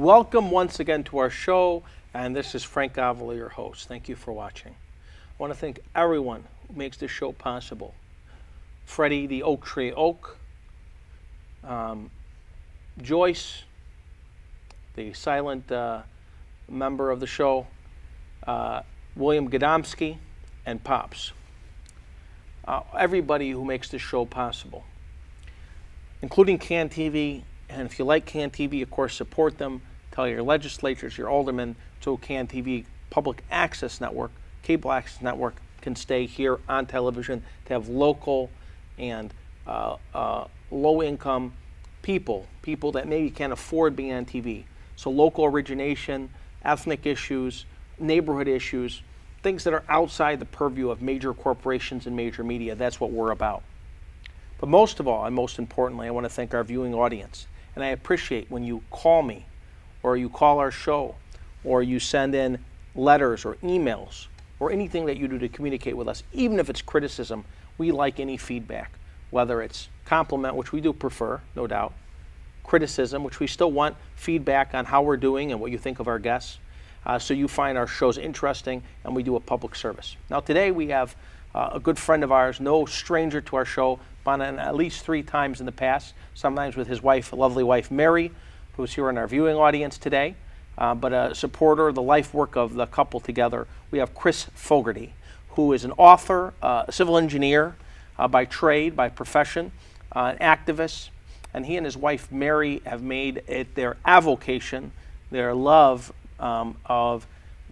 Welcome once again to our show, and this is Frank Avila, your host. Thank you for watching. I want to thank everyone who makes this show possible. Freddie, the Oak Tree Oak, Joyce, the silent member of the show, William Gadomski, and Pops. Everybody who makes this show possible, including CAN TV. And if you like CAN TV, of course, support them. Tell your legislators, your aldermen, so CAN TV public access network, cable access network, can stay here on television to have local and low-income people that maybe can't afford being on TV. So local origination, ethnic issues, neighborhood issues, things that are outside the purview of major corporations and major media. That's what we're about. But most of all, and most importantly, I want to thank our viewing audience. And I appreciate when you call me, or you call our show, or you send in letters or emails, or anything that you do to communicate with us, even if it's criticism. We like any feedback, whether it's compliment, which we do prefer, no doubt, criticism, which we still want feedback on how we're doing and what you think of our guests, so you find our shows interesting, and we do a public service. Now today we have a good friend of ours, no stranger to our show, been on at least 3 times in the past, sometimes with his wife, lovely wife Mary, who's here in our viewing audience today, but a supporter of the life work of the couple together. We have Chris Fogarty, who is an author, a civil engineer by trade, by profession, an activist, and he and his wife Mary have made it their avocation, their love of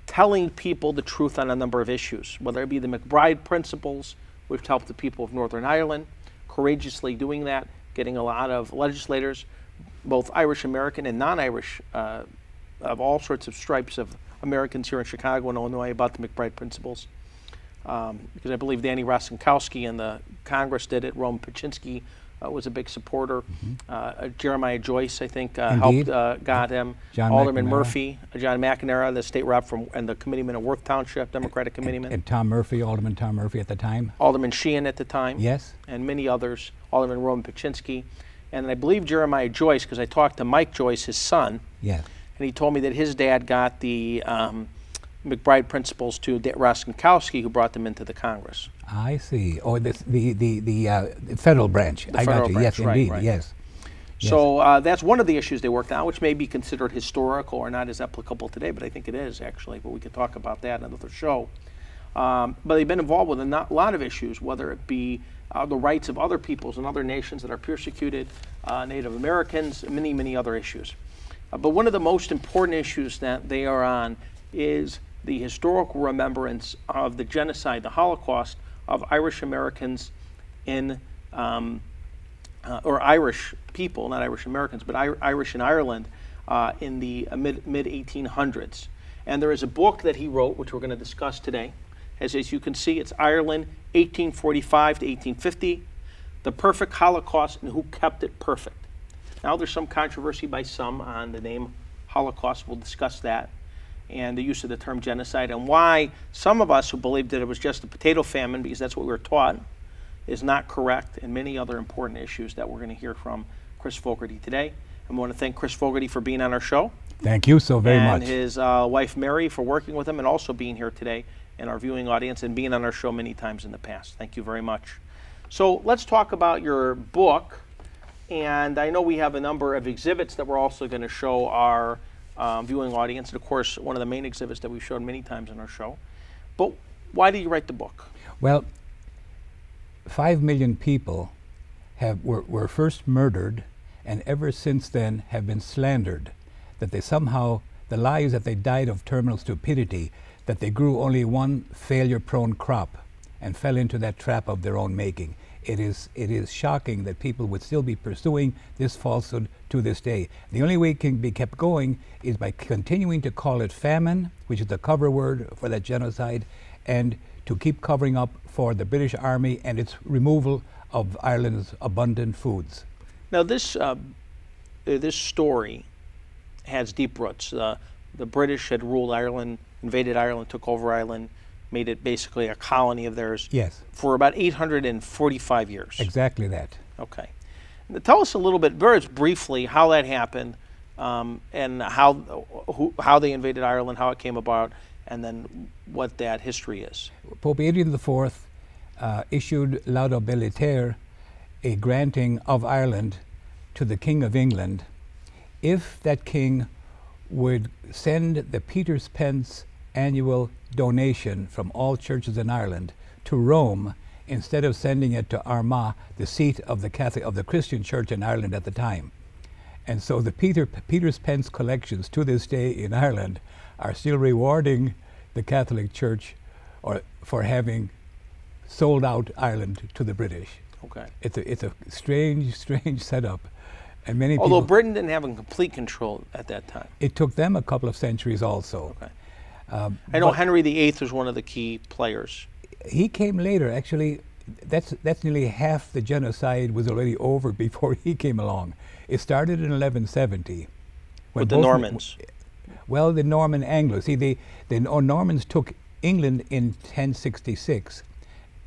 telling people the truth on a number of issues, whether it be the McBride principles, which helped the people of Northern Ireland, courageously doing that, getting a lot of legislators, both Irish American and non-Irish, of all sorts of stripes of Americans here in Chicago and Illinois about the McBride principles. Because I believe Danny Rostenkowski in the Congress did it. Rome Paczynski was a big supporter. Jeremiah Joyce, I think, helped, got him. John Alderman McNamara. Murphy, John McNamara, the state rep and the committeeman of Worth Township, Democratic committeeman. And Tom Murphy, Alderman Tom Murphy at the time. Alderman Sheehan at the time. Yes. And many others, Alderman Rome Paczynski. And I believe Jeremiah Joyce, because I talked to Mike Joyce, his son, Yes. and he told me that his dad got the McBride principles to Rostenkowski, who brought them into the Congress. I see. Oh, the federal branch. The I federal got you. branch, Yes, right, indeed. right. Yes. So that's one of the issues they worked on, which may be considered historical or not as applicable today, but I think it is actually. But we could talk about that in another show. But they've been involved with a lot of issues, whether it be the rights of other peoples and other nations that are persecuted, Native Americans, many, many other issues. But one of the most important issues that they are on is the historical remembrance of the genocide, the Holocaust of Irish Americans in, or Irish people, not Irish Americans, but Irish in Ireland in the mid-1800s. And there is a book that he wrote, which we're going to discuss today. As you can see, it's Ireland, 1845 to 1850, The Perfect Holocaust and Who Kept It Perfect. Now, there's some controversy by some on the name Holocaust. We'll discuss that, and the use of the term genocide, and why some of us who believed that it was just a potato famine, because that's what we were taught, is not correct, and many other important issues that we're going to hear from Chris Fogarty today. And we want to thank Chris Fogarty for being on our show. Thank you so very much. And his wife Mary for working with him and also being here today in our viewing audience and being on our show many times in the past. Thank you very much. So let's talk about your book. And I know we have a number of exhibits that we're also going to show our viewing audience. And of course, one of the main exhibits that we've shown many times in our show. But why did you write the book? Well, 5 million people were first murdered, and ever since then have been slandered, that they somehow, the lives that they died of terminal stupidity, that they grew only one failure-prone crop and fell into that trap of their own making. It is shocking that people would still be pursuing this falsehood to this day. The only way it can be kept going is by continuing to call it famine, which is the cover word for that genocide, and to keep covering up for the British Army and its removal of Ireland's abundant foods. Now this story has deep roots. The British had ruled Ireland, invaded Ireland, took over Ireland, made it basically a colony of theirs. Yes. For about 845 years. Exactly that. Okay. Now, tell us a little bit, very briefly, how that happened, and how they invaded Ireland, how it came about, and then what that history is. Pope Adrian IV issued laudo militare, a granting of Ireland to the King of England, if that king would send the Peter's Pence annual donation from all churches in Ireland to Rome instead of sending it to Armagh, the seat of the Christian church in Ireland at the time. And so the Peter's Pence collections to this day in Ireland are still rewarding the Catholic Church for having sold out Ireland to the British. Okay. It's a strange setup. And many Although people, Britain didn't have complete control at that time. it took them a couple of centuries also. Okay. I know but Henry VIII was one of the key players. he came later. Actually, that's nearly half the genocide was already over before he came along. It started in 1170. when With the both- Normans. Well, the Norman Anglo. See, the Normans took England in 1066,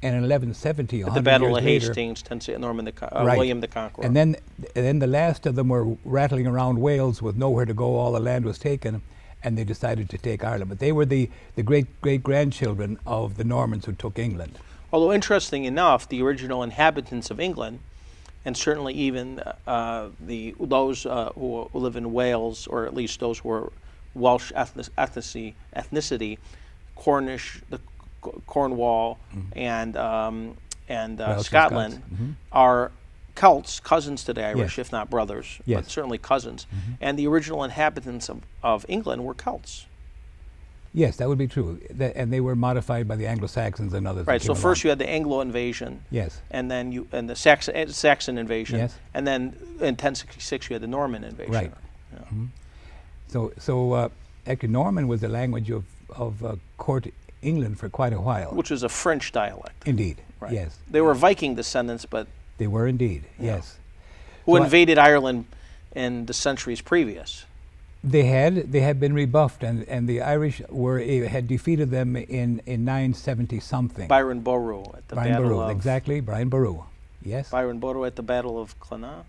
and in 1170, At the Battle years of later, Hastings, Right. William the Conqueror. and then the last of them were rattling around Wales with nowhere to go. All the land was taken, and they decided to take Ireland. But they were the great-great-grandchildren of the Normans who took England. Although interesting enough, the original inhabitants of England, and certainly even those who live in Wales, or at least those who are Welsh ethnicity, Cornish, the Cornwall, and Welsh and Scotland, Scots. Mhm. are Celts, cousins to the Irish, Yes. if not brothers, but Yes. certainly cousins. And the original inhabitants of England were Celts. Yes, that would be true. And they were modified by the Anglo-Saxons and others. that Right. So came first along. you had the Anglo invasion, Yes. and then the Saxon invasion, Yes. and then in 1066 you had the Norman invasion. Right. Yeah. So actually, Norman was the language of court England for quite a while. Which was a French dialect. Indeed. Right. Yes, They were Viking descendants, but they were indeed. Yeah. Yes. who So invaded Ireland in the centuries previous. They had been rebuffed, and the Irish had defeated them in 970 something. Byron Boru at the Brian Battle Boru, of exactly. Brian Boru. Yes. Byron Boru at the Battle of Clontarf.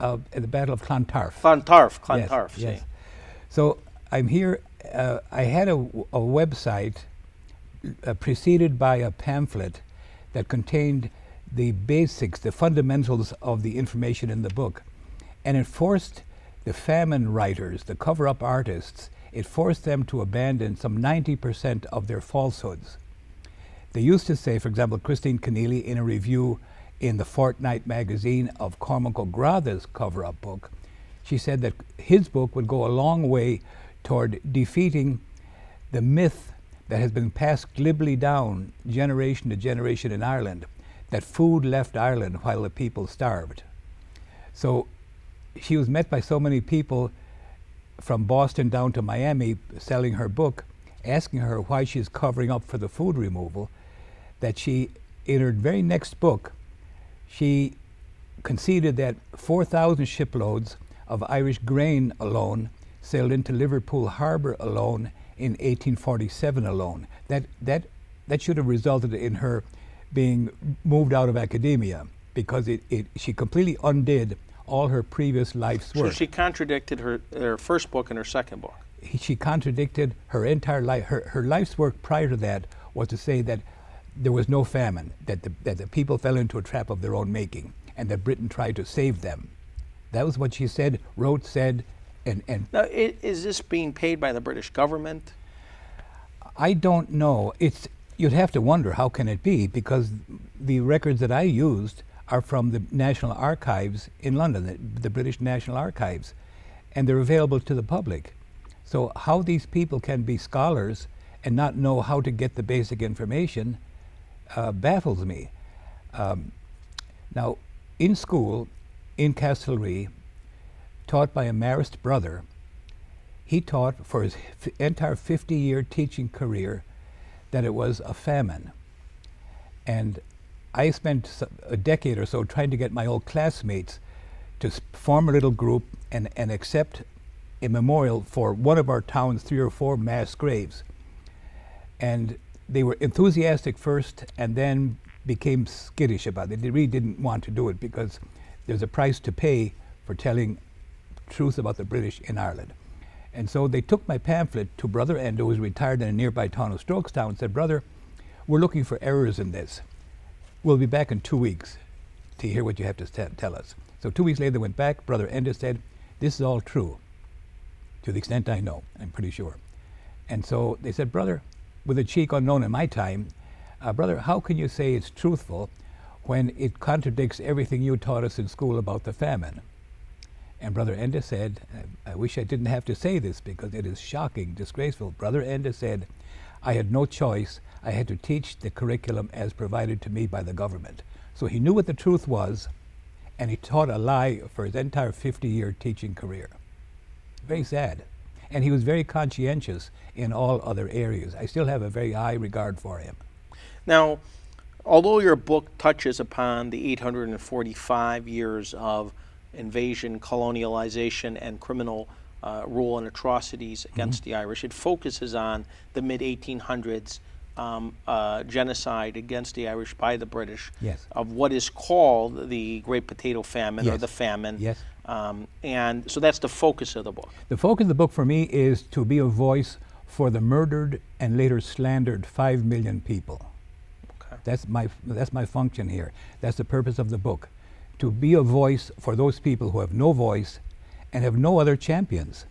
At the Battle of Clontarf. Clontarf. Yes. Yes. So I'm here. I had a website preceded by a pamphlet that contained the basics, the fundamentals of the information in the book, and it forced the famine writers, the cover-up artists, it forced them to abandon some 90% of their falsehoods. They used to say, for example, Christine Keneally, in a review in the Fortnight magazine of Cormac O'Grath's cover-up book, she said that his book would go a long way toward defeating the myth that has been passed glibly down generation to generation in Ireland, that food left Ireland while the people starved. So she was met by so many people from Boston down to Miami selling her book, asking her why she's covering up for the food removal, that she, in her very next book, she conceded that 4,000 shiploads of Irish grain alone sailed into Liverpool Harbour alone in 1847 alone. That should have resulted in her being moved out of academia, because she completely undid all her previous life's work. So she contradicted her first book and her second book. She contradicted her entire life. Her life's work prior to that was to say that there was no famine, that the people fell into a trap of their own making, and that Britain tried to save them. That was what she said, wrote, said, and Now, is this being paid by the British government? I don't know. You'd have to wonder, how can it be? Because the records that I used are from the National Archives in London, the British National Archives, and they're available to the public. So how these people can be scholars and not know how to get the basic information baffles me. Now, in school, in Castlereagh, taught by a Marist brother, he taught for his entire 50-year teaching career that it was a famine. And I spent a decade or so trying to get my old classmates to form a little group and accept a memorial for one of our town's 3 or 4 mass graves. And they were enthusiastic first and then became skittish about it. They really didn't want to do it because there's a price to pay for telling truth about the British in Ireland. And so they took my pamphlet to Brother Enda, who was retired in a nearby town of Strokestown, and said, "Brother, we're looking for errors in this. We'll be back in 2 weeks to hear what you have to tell us." So 2 weeks later they went back. Brother Enda said, "This is all true, to the extent I know, I'm pretty sure." And so they said, "Brother," with a cheek unknown in my time, "Brother, how can you say it's truthful when it contradicts everything you taught us in school about the famine?" And Brother Enda said, I wish I didn't have to say this because it is shocking, disgraceful. Brother Enda said, "I had no choice. I had to teach the curriculum as provided to me by the government." So he knew what the truth was, and he taught a lie for his entire 50-year teaching career. Very sad. And he was very conscientious in all other areas. I still have a very high regard for him. Now, although your book touches upon the 845 years of invasion, colonialization, and criminal rule and atrocities against the Irish, it focuses on the mid-1800s genocide against the Irish by the British of what is called the Great Potato Famine or the famine. And so that's the focus of the book. The focus of the book for me is to be a voice for the murdered and later slandered 5 million people. Okay. That's my function here. That's the purpose of the book. To be a voice for those people who have no voice and have no other champions.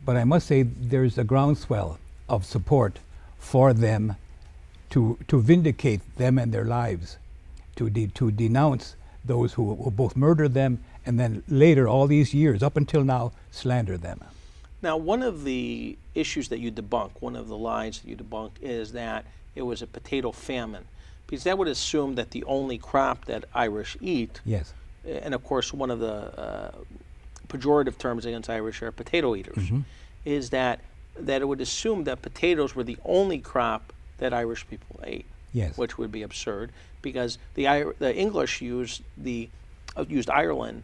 But I must say there's a groundswell of support for them to vindicate them and their lives, to denounce those who both murdered them and then later, all these years, up until now, slander them. Now, one of the issues that you debunk, one of the lies that you debunk, is that it was a potato famine, because that would assume that the only crop that Irish eat, and of course one of the pejorative terms against Irish are potato eaters, is that it would assume that potatoes were the only crop that Irish people ate, which would be absurd, because the English used Ireland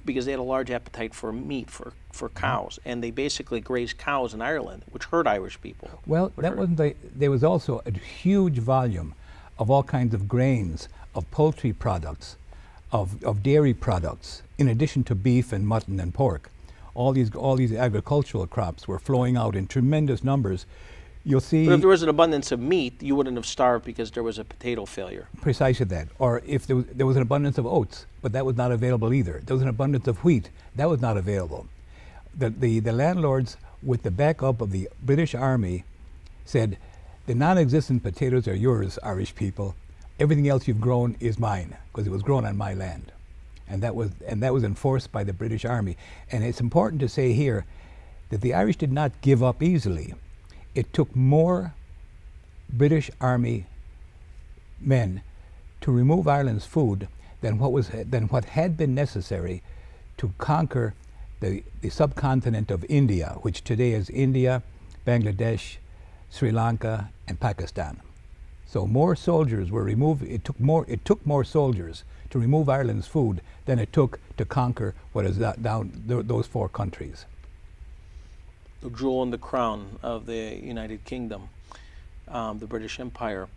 because they had a large appetite for meat, for cows, and they basically grazed cows in Ireland, which hurt Irish people. Well, there was also a huge volume of all kinds of grains, of poultry products, of dairy products, in addition to beef and mutton and pork. All these agricultural crops were flowing out in tremendous numbers. You'll see. But if there was an abundance of meat, you wouldn't have starved because there was a potato failure. Precisely that. Or if there was an abundance of oats, but that was not available either. There was an abundance of wheat, that was not available. The landlords, with the backup of the British Army, said, "The non-existent potatoes are yours, Irish people. Everything else you've grown is mine," because it was grown on my land. And that was enforced by the British Army. And it's important to say here that the Irish did not give up easily. It took more British Army men to remove Ireland's food than what had been necessary to conquer the subcontinent of India, which today is India, Bangladesh, Sri Lanka, and Pakistan. So more soldiers were removed. It took more soldiers to remove Ireland's food than it took to conquer what is down those 4 countries. The jewel in the crown of the United Kingdom, the British Empire,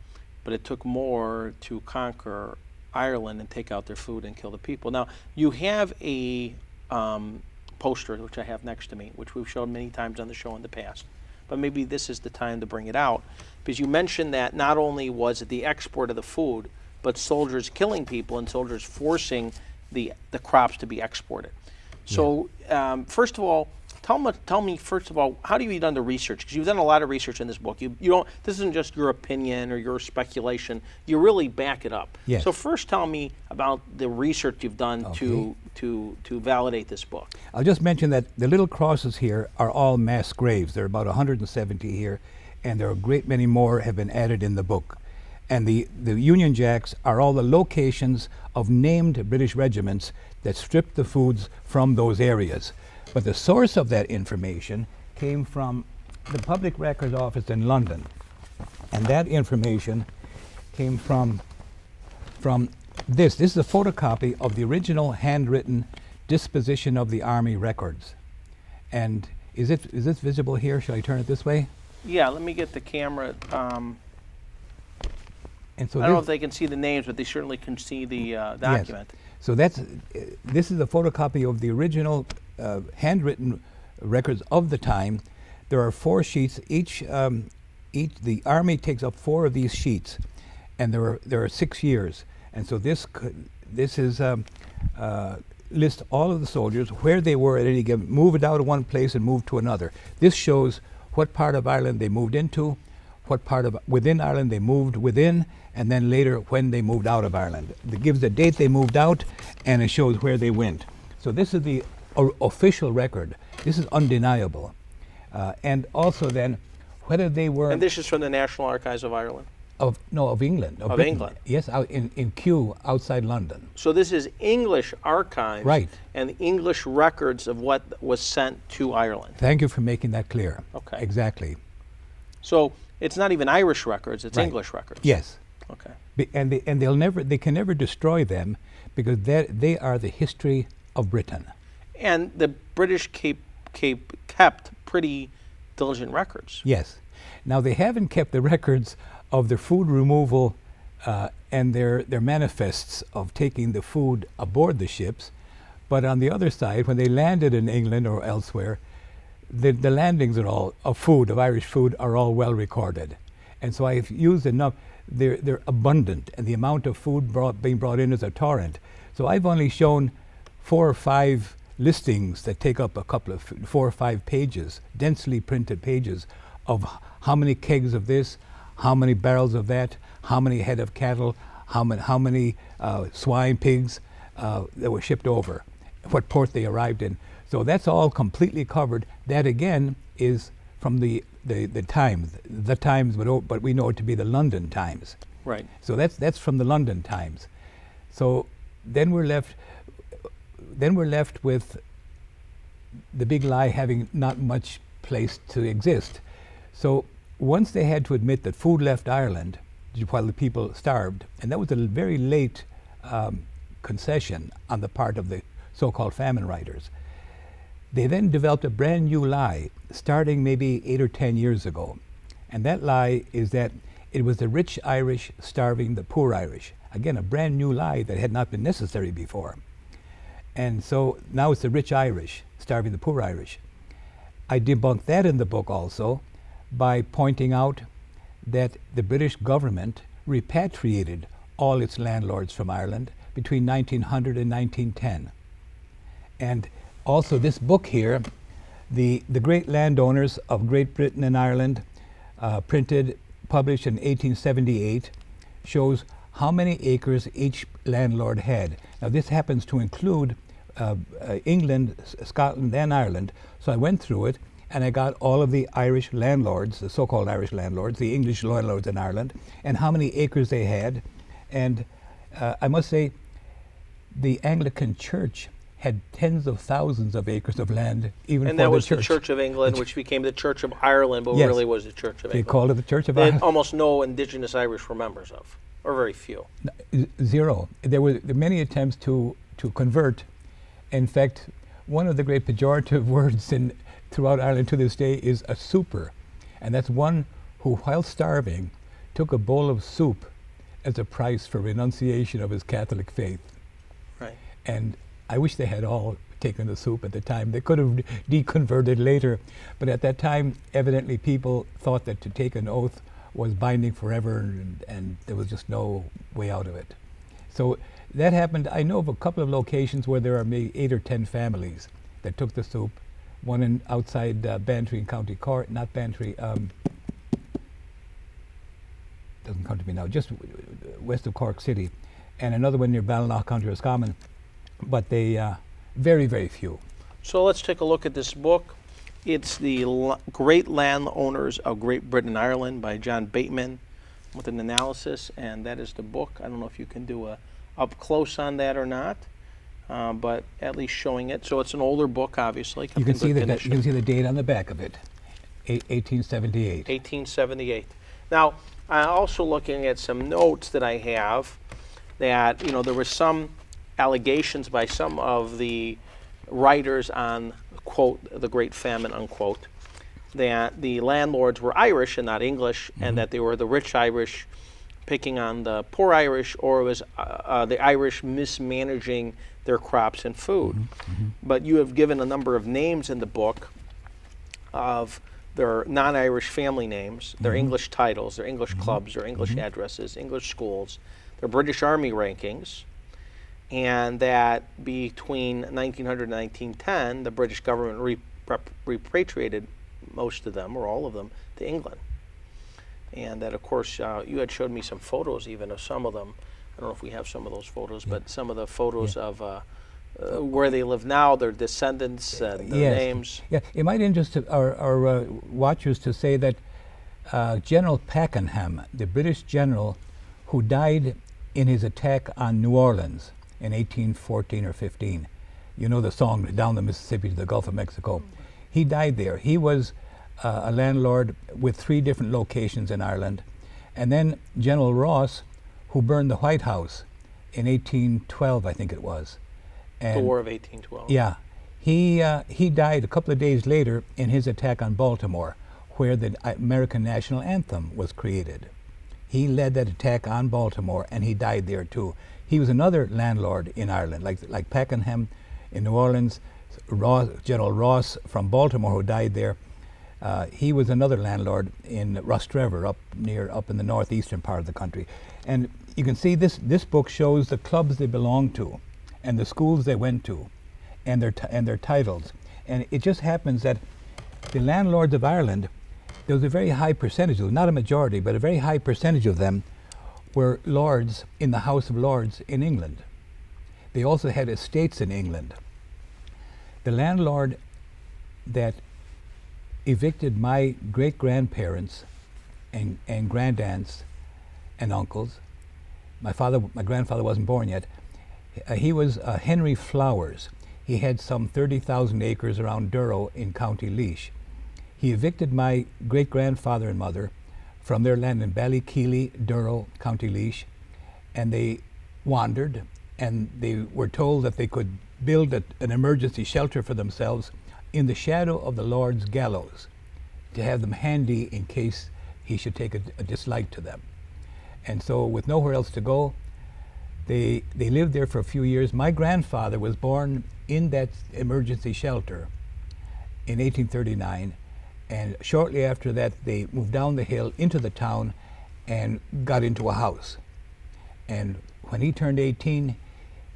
but it took more to conquer Ireland and take out their food and kill the people. Now, you have a poster, which I have next to me, which we've shown many times on the show in the past, but maybe this is the time to bring it out, because you mentioned that not only was it the export of the food, but soldiers killing people and soldiers forcing the crops to be exported. So, first of all, tell me first of all, how do you done the research? Because you've done a lot of research in this book. You don't. This isn't just your opinion or your speculation. You really back it up. So first, tell me about the research you've done to validate this book. I'll just mention that the little crosses here are all mass graves. There are about 170 here, and there are a great many more have been added in the book. And the Union Jacks are all the locations of named British regiments that stripped the foods from those areas. But the source of that information came from the Public Records Office in London. And that information came from this. This is a photocopy of the original handwritten disposition of the Army records. And is this visible here? Shall I turn it this way? Yeah, let me get the camera. And so I don't know if they can see the names, but they certainly can see the document. Yes. So this is a photocopy of the original handwritten records of the time. There are 4 sheets. Each the army takes up 4 of these sheets, and there are 6 years. And so this is list all of the soldiers, where they were at any given, move it out of one place and move to another. This shows what part of Ireland they moved into, what part of within Ireland they moved within, and then later when they moved out of Ireland. It gives the date they moved out, and it shows where they went. So this is the official record. This is undeniable. And also then, whether they were... And this is from the National Archives of Ireland? Of England. Of England. Yes, out in Kew, outside London. So this is English archives, right, and English records of what was sent to Ireland. Thank you for making that clear. Okay. Exactly. So it's not even Irish records, it's right. English records. Yes. Okay. And they can never destroy them, because they are the history of Britain. And the British kept pretty diligent records. Yes. Now they haven't kept the records of their food removal and their manifests of taking the food aboard the ships, but on the other side, when they landed in England or elsewhere, the landings of food, of Irish food, are all well recorded. And so I've used enough. They're abundant, and the amount of food being brought in is a torrent. So I've only shown 4 or 5 listings that take up a couple of 4 or 5 pages, densely printed pages, of how many kegs of this, how many barrels of that, how many head of cattle, how many swine, pigs that were shipped over, what port they arrived in. So that's all completely covered. That again is from the Times, but we know it to be the London Times. Right. So that's from the London Times. So then we're left with the big lie having not much place to exist. So once they had to admit that food left Ireland while the people starved, and that was a very late concession on the part of the so-called famine writers, they then developed a brand new lie starting maybe 8 or 10 years ago. And that lie is that it was the rich Irish starving the poor Irish. Again, a brand new lie that had not been necessary before. And so now it's the rich Irish starving the poor Irish. I debunked that in the book also by pointing out that the British government repatriated all its landlords from Ireland between 1900 and 1910. And also this book here, the Great Landowners of Great Britain and Ireland, published in 1878, shows how many acres each landlord had. Now this happens to include England, Scotland, and Ireland. So I went through it, and I got all of the Irish landlords, the so-called Irish landlords, the English landlords in Ireland, and how many acres they had. And I must say, the Anglican Church had tens of thousands of acres of land, even and for that the was church. the Church of England, which became the Church of Ireland, but yes. really was the Church of They England. called it the Church of That Ireland. almost no indigenous Irish were members of, or very few. Zero. There were many attempts to convert. In fact, one of the great pejorative words throughout Ireland to this day is a super. And that's one who, while starving, took a bowl of soup as a price for renunciation of his Catholic faith. Right. And I wish they had all taken the soup at the time. They could have deconverted later. But at that time, evidently people thought that to take an oath was binding forever, and there was just no way out of it. So that happened. I know of a couple of locations where there are maybe 8 or 10 families that took the soup. One outside Bantry in County Cork, not Bantry, doesn't come to me now, just west of Cork City, and another one near Ballinlough, County Roscommon. But they, very, very few. So let's take a look at this book. It's the Great Landowners of Great Britain and Ireland by John Bateman with an analysis, and that is the book. I don't know if you can do a up close on that or not, but at least showing it. So it's an older book, obviously. You can see you can see the date on the back of it, 1878. 1878. Now, I'm also looking at some notes that I have that, there were some allegations by some of the writers on, quote, the Great Famine, unquote, that the landlords were Irish and not English, and that they were the rich Irish picking on the poor Irish, or it was the Irish mismanaging their crops and food. But you have given a number of names in the book of their non-Irish family names, their English titles, their English clubs, their English addresses, English schools, their British Army rankings, and that between 1900 and 1910, the British government repatriated most of them, or all of them, to England. And that, of course, you had showed me some photos even of some of them. I don't know if we have some of those photos, but some of the photos of where they live now, their descendants, and their names. Yeah, it might interest our watchers to say that General Pakenham, the British general who died in his attack on New Orleans in 1814 or 15, you know the song, Down the Mississippi to the Gulf of Mexico. He died there. He was a landlord with 3 different locations in Ireland. And then General Ross, who burned the White House in 1812, I think it was. And the War of 1812. Yeah. He died a couple of days later in his attack on Baltimore, where the American national anthem was created. He led that attack on Baltimore, and he died there too. He was another landlord in Ireland, like Pakenham in New Orleans, General Ross from Baltimore, who died there. He was another landlord in Rostrevor, up in the northeastern part of the country. And you can see this book shows the clubs they belonged to, and the schools they went to, and their titles. And it just happens that the landlords of Ireland, there was a very high percentage, not a majority, but a very high percentage of them were lords in the House of Lords in England. They also had estates in England. The landlord that evicted my great-grandparents and grandaunts and uncles, my grandfather wasn't born yet, he was Henry Flowers. He had some 30,000 acres around Durrow in County Laois. He evicted my great-grandfather and mother from their land in Ballykeely, Durrow, County Laois, and they wandered, and they were told that they could build an emergency shelter for themselves in the shadow of the Lord's gallows, to have them handy in case he should take a dislike to them. And so, with nowhere else to go, they lived there for a few years. My grandfather was born in that emergency shelter in 1839, and shortly after that they moved down the hill into the town and got into a house. And when he turned 18,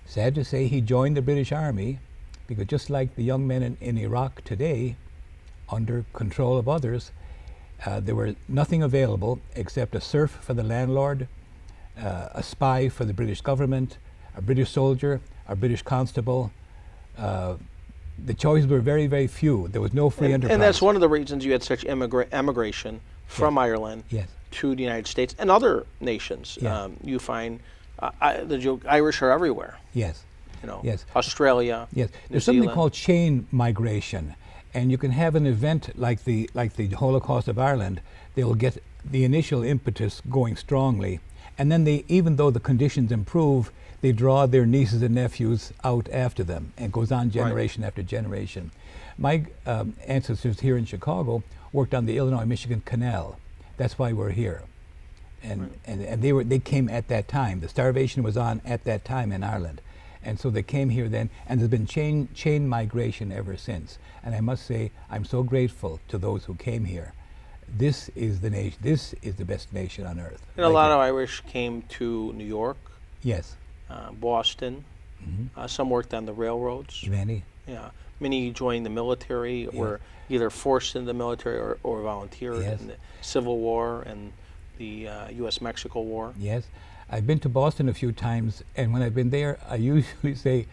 sad to say, he joined the British Army, because just like the young men in Iraq today, under control of others, there were nothing available except a serf for the landlord, a spy for the British government, a British soldier, a British constable. The choices were very, very few. There was no free enterprise. And that's one of the reasons you had such emigration from Ireland to the United States and other nations. You find the Irish are everywhere. Yes. Australia. Yes. New There's Zealand. something called chain migration, and you can have an event like the Holocaust of Ireland. They'll get the initial impetus going strongly, and then even though the conditions improve, they draw their nieces and nephews out after them, and it goes on generation after generation. My ancestors here in Chicago worked on the Illinois-Michigan Canal. That's why we're here, and they came at that time. The starvation was on at that time in Ireland. And so they came here then, and there's been chain migration ever since. And I must say, I'm so grateful to those who came here. This is the nation. This is the best nation on earth. And a lot of Irish came to New York. Yes. Boston. Some worked on the railroads. Many. Yeah. Many joined the military, were either forced into the military or volunteered in the Civil War and the U.S.-Mexico War. Yes. I've been to Boston a few times, and when I've been there, I usually say,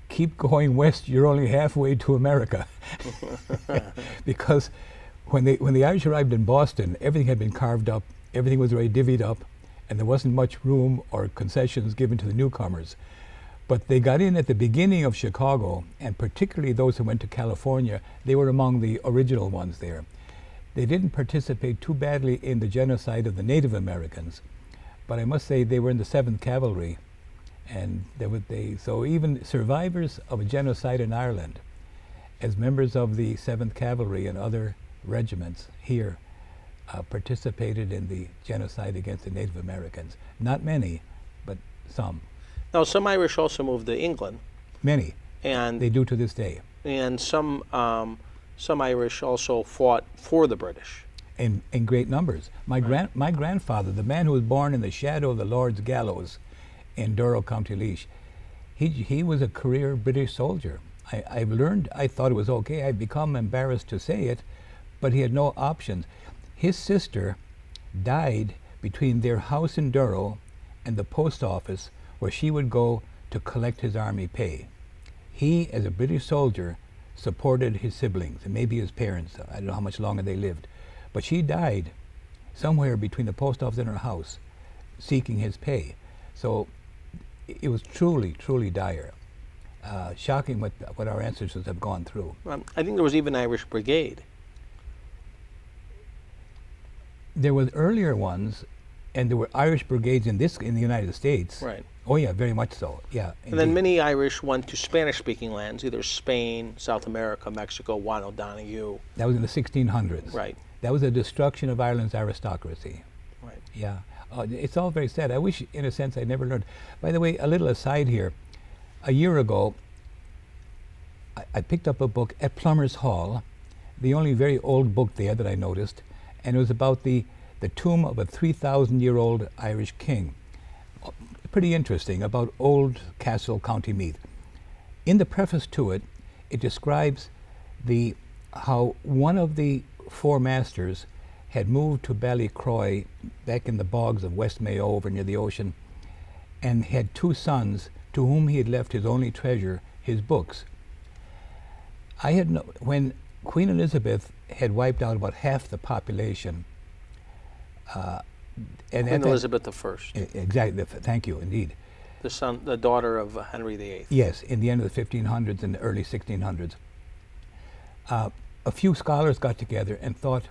keep going west, you're only halfway to America. Because when the Irish arrived in Boston, everything had been carved up, everything was already divvied up, and there wasn't much room or concessions given to the newcomers. But they got in at the beginning of Chicago, and particularly those who went to California, they were among the original ones there. They didn't participate too badly in the genocide of the Native Americans, but I must say they were in the 7th Cavalry, and so even survivors of a genocide in Ireland, as members of the 7th Cavalry and other regiments here, participated in the genocide against the Native Americans. Not many, but some. Now, some Irish also moved to England, Many. and They do to this day. some Irish also fought for the British. In great numbers. My grandfather, the man who was born in the shadow of the Lord's gallows in Durrow, County Laois, he was a career British soldier. I've learned, I thought it was okay. I've become embarrassed to say it, but he had no options. His sister died between their house in Durrow and the post office where she would go to collect his army pay. He, as a British soldier, supported his siblings and maybe his parents. I don't know how much longer they lived. But she died somewhere between the post office and her house seeking his pay. So it was truly, truly dire. Shocking what our ancestors have gone through. I think there was even Irish Brigade. There was earlier ones, and there were Irish brigades in the United States. Right. Oh yeah, very much so. Yeah. And then many Irish went to Spanish-speaking lands, either Spain, South America, Mexico, Juan O'Donoghue. That was in the 1600s. Right. That was the destruction of Ireland's aristocracy. Right. Yeah. It's all very sad. I wish, in a sense, I never learned. By the way, a little aside here. A year ago, I picked up a book at Plummer's Hall, the only very old book there that I noticed, and it was about the tomb of a 3,000-year-old Irish king. Pretty interesting, about Old Castle, County Meath. In the preface to it, it describes how one of the four masters had moved to Ballycroy back in the bogs of West Mayo over near the ocean, and had two sons to whom he had left his only treasure, his books. When Queen Elizabeth had wiped out about half the population, and Queen Elizabeth I. Exactly. Thank you, indeed. The daughter of Henry VIII. Yes, in the end of the 1500s and the early 1600s. A few scholars got together and thought,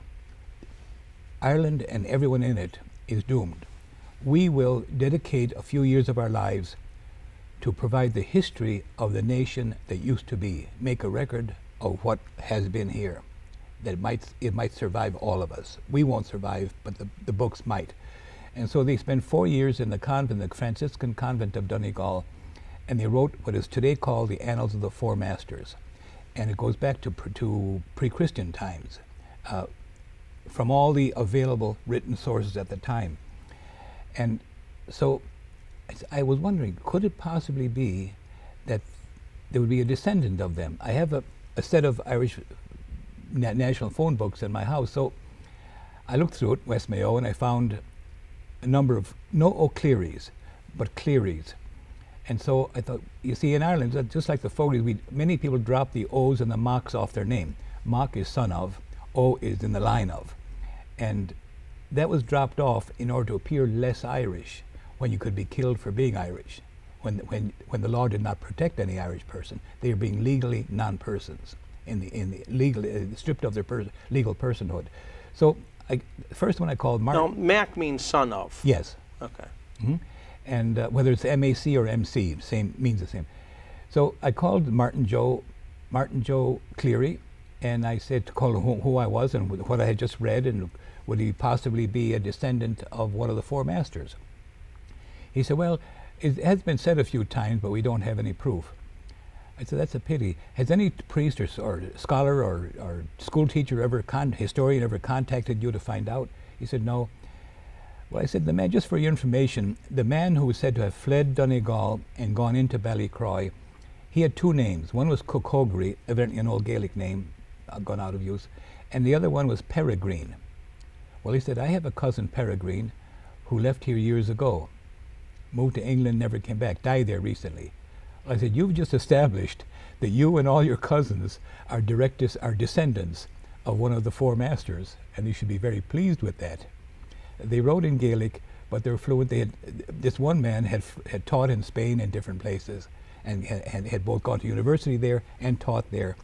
Ireland and everyone in it is doomed. We will dedicate a few years of our lives to provide the history of the nation that used to be, make a record of what has been here, that it might survive all of us. We won't survive, but the books might. And so they spent 4 years in the convent, the Franciscan convent of Donegal, and they wrote what is today called the Annals of the Four Masters. And it goes back to pre-Christian times, from all the available written sources at the time. And so I was wondering, could it possibly be that there would be a descendant of them? I have a set of Irish national phone books in my house, so I looked through it, West Mayo, and I found a number of, no O'Clearys, but Clearys. And so I thought, you see, in Ireland, just like the Fogartys, many people drop the O's and the Mocks off their name. Mock is son of, O is in the line of. And that was dropped off in order to appear less Irish, when you could be killed for being Irish. When the law did not protect any Irish person, they were being legally non-persons, in the legal, stripped of their legal personhood. So the first one I called Martin. Now, Mac means son of. Yes. Okay. Mm-hmm. And whether it's M-A-C or M-C, means the same. So I called Martin Joe Cleary, and I said to call him who I was and what I had just read, and would he possibly be a descendant of one of the four masters. He said, well, it has been said a few times, but we don't have any proof. I said, that's a pity. Has any priest or scholar or school teacher historian ever contacted you to find out? He said, no. Well, I said, the man, just for your information, the man who was said to have fled Donegal and gone into Ballycroy, he had two names. One was Cocogri, evidently an old Gaelic name, gone out of use, and the other one was Peregrine. Well, he said, I have a cousin, Peregrine, who left here years ago, moved to England, never came back, died there recently. I said, you've just established that you and all your cousins are descendants of one of the four masters, and you should be very pleased with that. They wrote in Gaelic, but they were fluent. This one man had taught in Spain in different places, and had both gone to university there and taught there.